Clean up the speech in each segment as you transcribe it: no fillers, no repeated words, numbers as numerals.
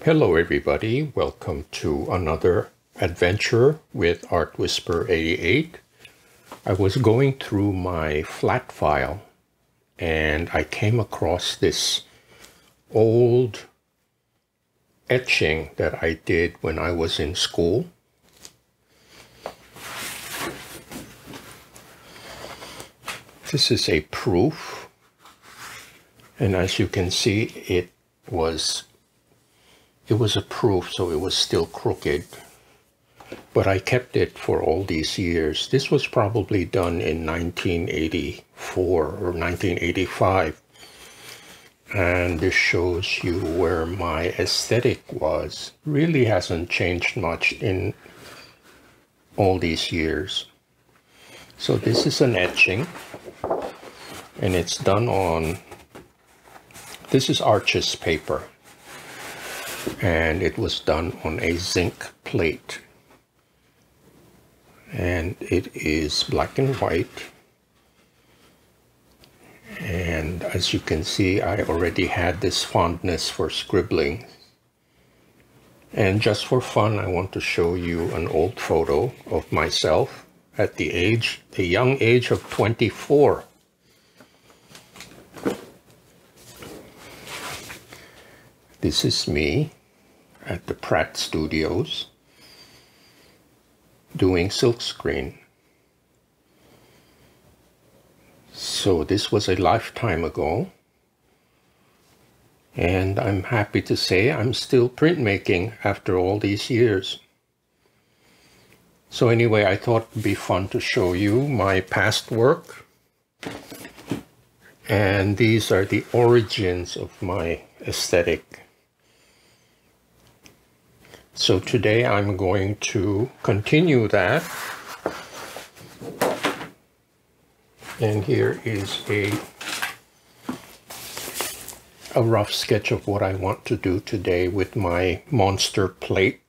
Hello everybody, welcome to another adventure with Art Whisper 88. I was going through my flat file and I came across this old etching that I did when I was in school. This is a proof, and as you can see it was a proof, so it was still crooked, but I kept it for all these years. This was probably done in 1984 or 1985, and this shows you where my aesthetic was. Really hasn't changed much in all these years. So this is an etching, and it's done on, this is Arches paper, and it was done on a zinc plate, and it is black and white. And as you can see, I already had this fondness for scribbling, and just for fun I want to show you an old photo of myself at the young age of 24. This is me at the Pratt Studios doing silkscreen. So this was a lifetime ago, and I'm happy to say I'm still printmaking after all these years. So anyway, I thought it'd be fun to show you my past work, and these are the origins of my aesthetic. So today I'm going to continue that, and here is a rough sketch of what I want to do today with my monster plate.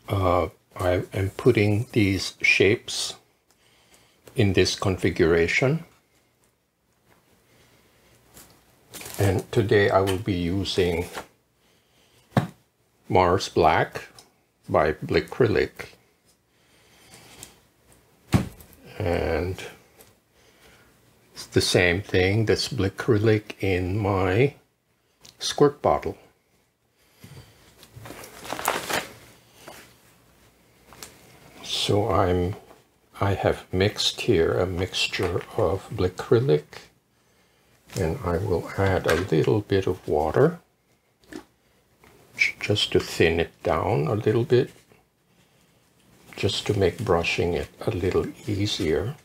I am putting these shapes in this configuration, and today I will be using Mars Black by Blickcrylics, and it's the same thing that's Blickcrylics in my squirt bottle. So I have mixed here a mixture of Blickcrylics, and I will add a little bit of water just to thin it down a little bit, just to make brushing it a little easier.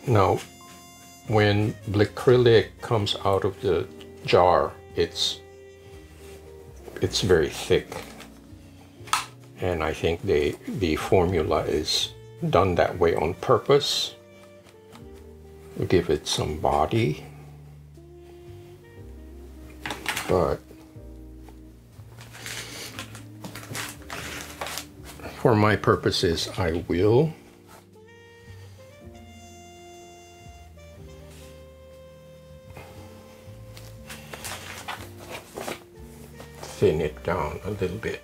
Now, when Blickcrylics comes out of the jar, it's very thick, and I think the formula is done that way on purpose. Give it some body, but for my purposes I will thin it down a little bit.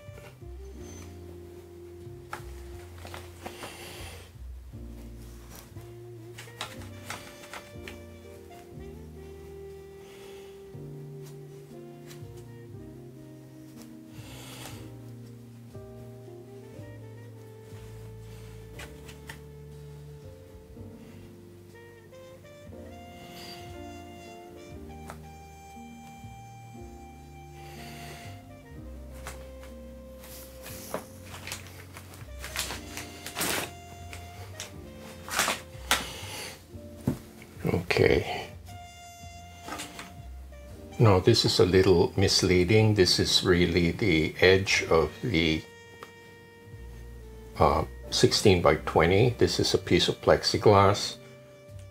Okay. Now this is a little misleading. This is really the edge of the 16 by 20. This is a piece of plexiglass.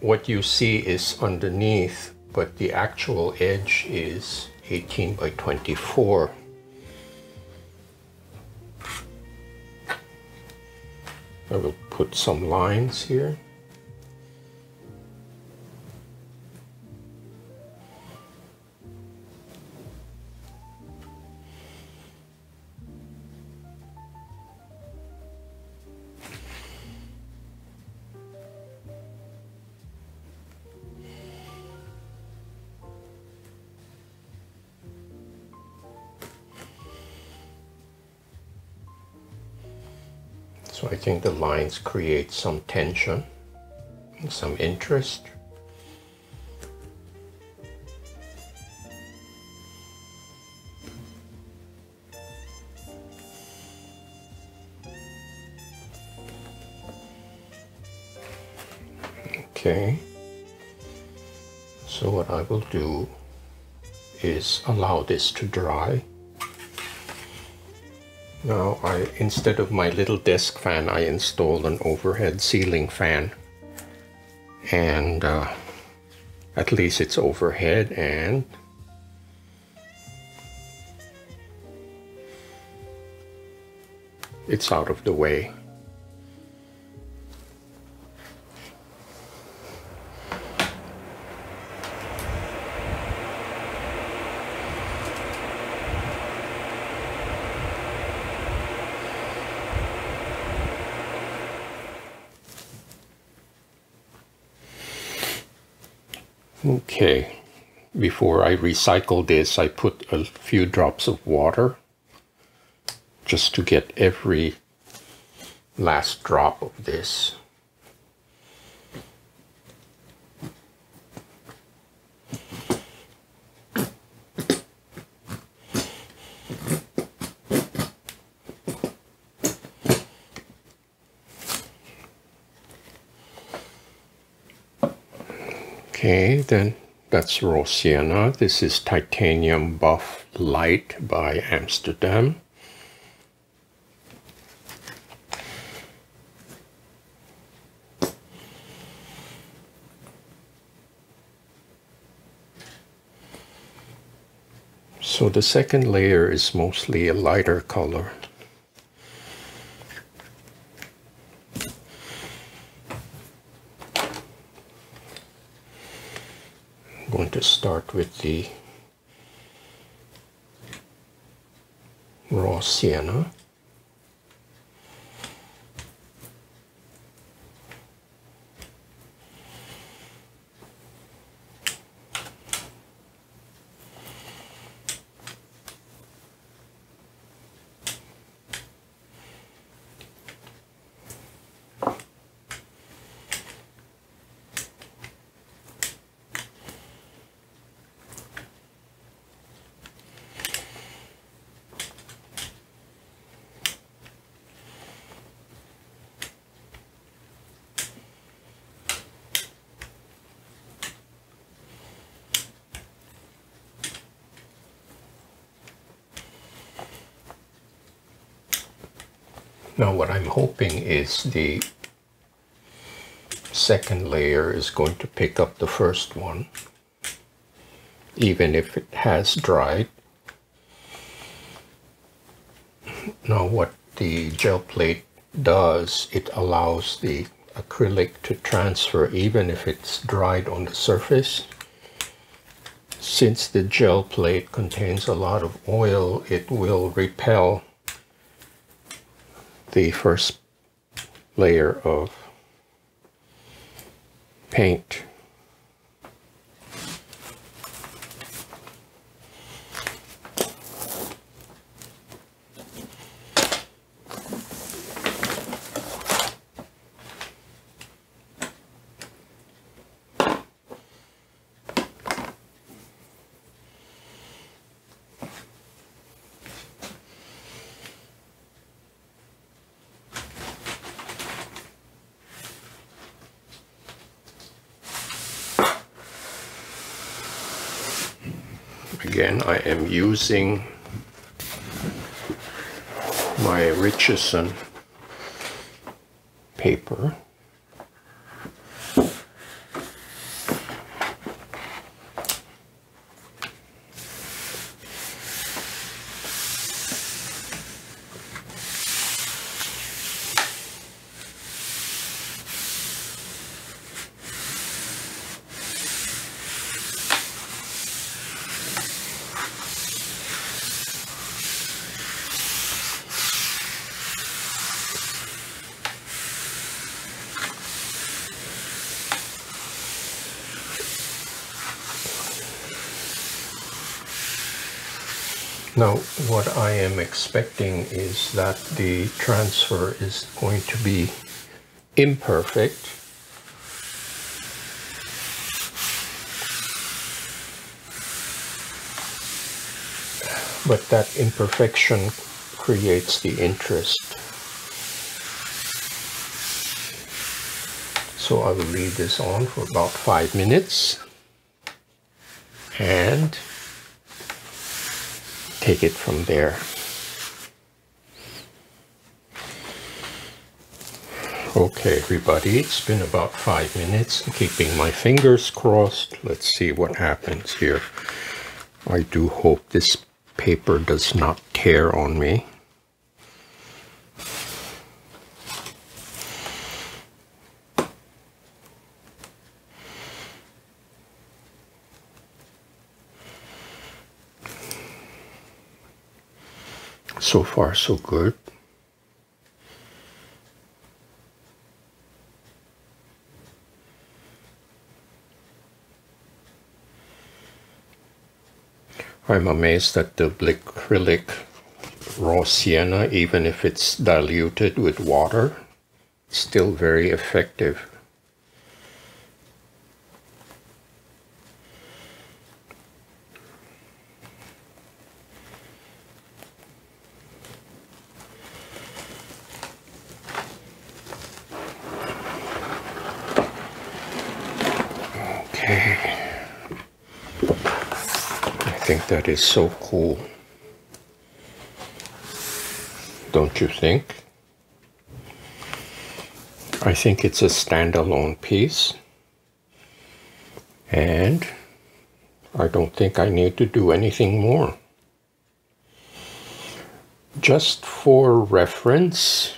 What you see is underneath, but the actual edge is 18 by 24. I will put some lines here. So I think the lines create some tension, some interest. Okay, so what I will do is allow this to dry. Now instead of my little desk fan, I installed an overhead ceiling fan, and at least it's overhead and it's out of the way. Okay, before I recycle this, I put a few drops of water just to get every last drop of this. Okay, then that's raw sienna. This is titanium buff light by Amsterdam. So the second layer is mostly a lighter color. I'm going to start with the raw sienna. Now what I'm hoping is the second layer is going to pick up the first one, even if it has dried. Now what the gel plate does, it allows the acrylic to transfer even if it's dried on the surface. Since the gel plate contains a lot of oil, it will repel the first layer of paint. Again, I am using my Richeson paper. Now, what I am expecting is that the transfer is going to be imperfect. But that imperfection creates the interest. So I will leave this on for about 5 minutes and take it from there. Okay, everybody, it's been about 5 minutes. I'm keeping my fingers crossed. Let's see what happens here. I do hope this paper does not tear on me. So far, so good. I'm amazed at the Blickcrylic raw sienna, even if it's diluted with water, it's still very effective. Okay. I think that is so cool. Don't you think? I think it's a standalone piece, and I don't think I need to do anything more. Just for reference,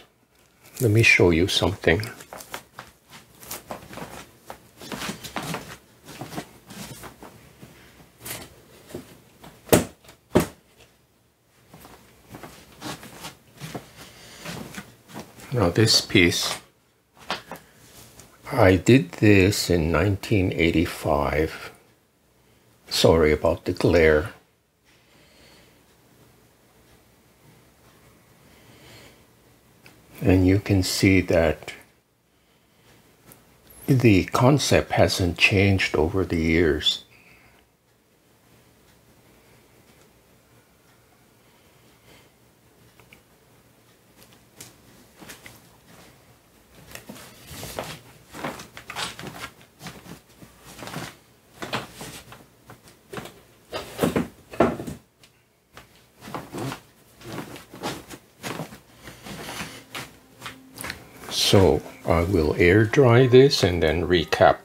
let me show you something. Now this piece, I did this in 1985. Sorry about the glare. And you can see that the concept hasn't changed over the years. So I will air dry this and then recap.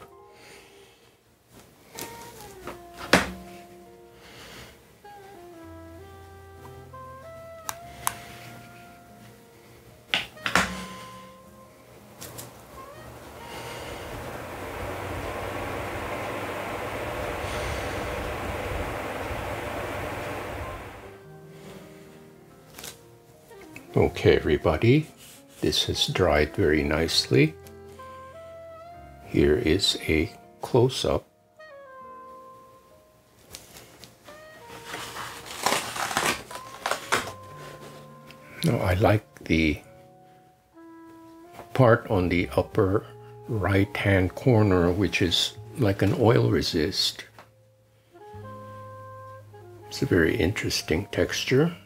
Okay, everybody, this has dried very nicely. Here is a close-up. Now, I like the part on the upper right-hand corner, which is like an oil resist. It's a very interesting texture.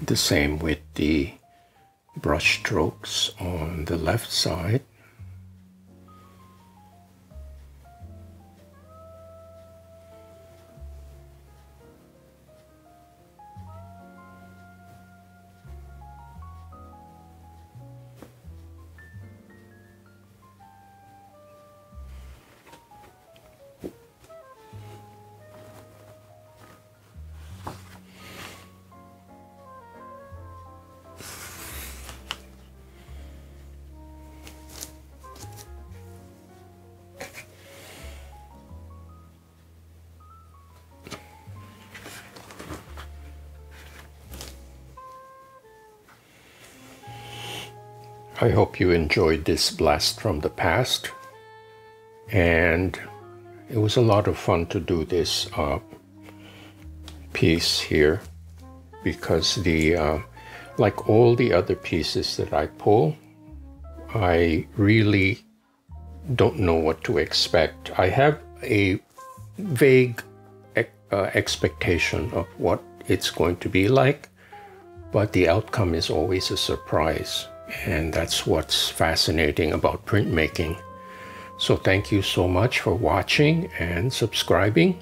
The same with the brush strokes on the left side. I hope you enjoyed this blast from the past, and it was a lot of fun to do this piece here, because like all the other pieces that I pull, I really don't know what to expect. I have a vague expectation of what it's going to be like, but the outcome is always a surprise, and that's what's fascinating about printmaking. So thank you so much for watching and subscribing.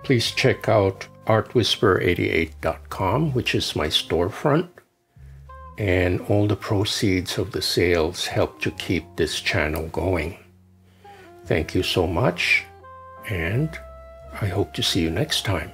Please check out artwhisperer88.com, which is my storefront, and all the proceeds of the sales help to keep this channel going. Thank you so much, and I hope to see you next time.